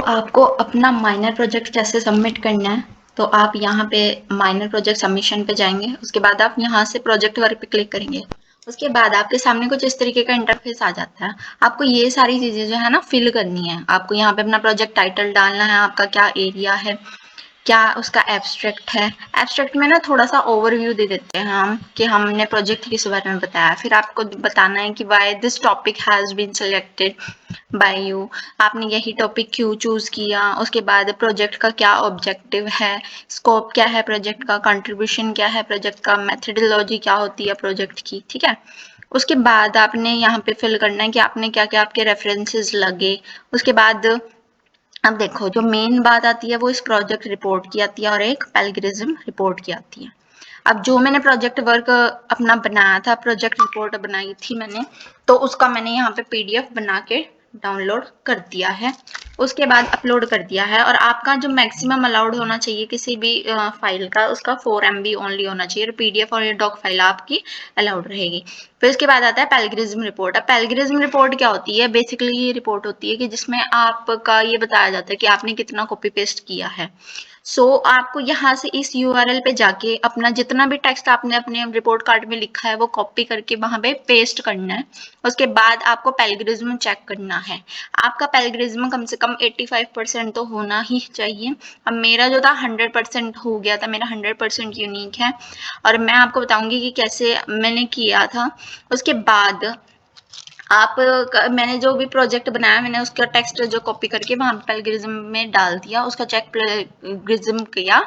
आपको अपना minor project कैसे सबमिट करना है, तो आप यहाँ पे माइनर प्रोजेक्ट सबमिशन पे जाएंगे। उसके बाद आप यहाँ से प्रोजेक्ट वर्क पे क्लिक करेंगे। उसके बाद आपके सामने कुछ इस तरीके का इंटरफेस आ जाता है। आपको ये सारी चीजें जो है ना फिल करनी है। आपको यहाँ पे अपना प्रोजेक्ट टाइटल डालना है, आपका क्या एरिया है, क्या उसका एब्स्ट्रैक्ट है। एब्स्ट्रैक्ट में ना थोड़ा सा ओवरव्यू दे देते हैं हम कि हमने प्रोजेक्ट किस बारे में बताया। फिर आपको बताना है कि why this topic has been selected by you, आपने यही टॉपिक क्यों चूज किया। उसके बाद प्रोजेक्ट का क्या ऑब्जेक्टिव है, स्कोप क्या है प्रोजेक्ट का, कंट्रीब्यूशन क्या है प्रोजेक्ट का, मेथडोलॉजी क्या होती है प्रोजेक्ट की। ठीक है, उसके बाद आपने यहाँ पे फिल करना है कि आपने क्या क्या आपके रेफरेंसेस लगे। उसके बाद अब देखो, जो मेन बात आती है वो इस प्रोजेक्ट रिपोर्ट की आती है और एक प्लैगियरिज्म रिपोर्ट की आती है। अब जो मैंने प्रोजेक्ट वर्क अपना बनाया था, प्रोजेक्ट रिपोर्ट बनाई थी मैंने, तो उसका मैंने यहाँ पे पीडीएफ बना के डाउनलोड कर दिया है। उसके बाद अपलोड कर दिया है। और आपका जो मैक्सिमम अलाउड होना चाहिए किसी भी फाइल का, उसका 4 MB ओनली होना चाहिए। पीडीएफ और ये डॉक फाइल आपकी अलाउड रहेगी। फिर उसके बाद आता है प्लैगियरिज्म रिपोर्ट। अब प्लैगियरिज्म रिपोर्ट क्या होती है? बेसिकली ये रिपोर्ट होती है कि जिसमें आपका ये बताया जाता है कि आपने कितना कॉपी पेस्ट किया है। आपको यहाँ से इस यूआरएल पे जाके अपना जितना भी टेक्स्ट आपने अपने रिपोर्ट कार्ड में लिखा है वो कॉपी करके वहां पे पेस्ट करना है। उसके बाद आपको प्लैगियरिज्म चेक करना है। आपका प्लैगियरिज्म कम से कम 85% तो होना ही चाहिए। अब मेरा जो था 100% हो गया था, मेरा 100% यूनिक है और मैं आपको बताऊंगी कि कैसे मैंने किया था। उसके बाद आप मैंने जो भी प्रोजेक्ट बनाया, मैंने उसका टेक्स्ट जो कॉपी करके वहां प्लैगियरिज्म में डाल दिया, उसका चेक प्लैगियरिज्म किया।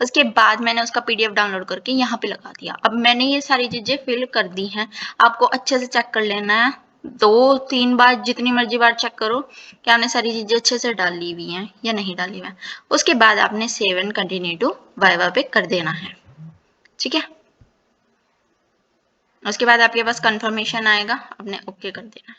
उसके बाद मैंने उसका पीडीएफ डाउनलोड करके यहाँ पे लगा दिया। अब मैंने ये सारी चीजें फिल कर दी हैं। आपको अच्छे से चेक कर लेना है, 2-3 बार, जितनी मर्जी बार चेक करो कि आपने सारी चीजें अच्छे से डाली हुई हैं या नहीं डाली हुई हैं। उसके बाद आपने save and continue to viva पे कर देना है। ठीक है, उसके बाद आपके पास कंफर्मेशन आएगा, आपने ओके कर देना है।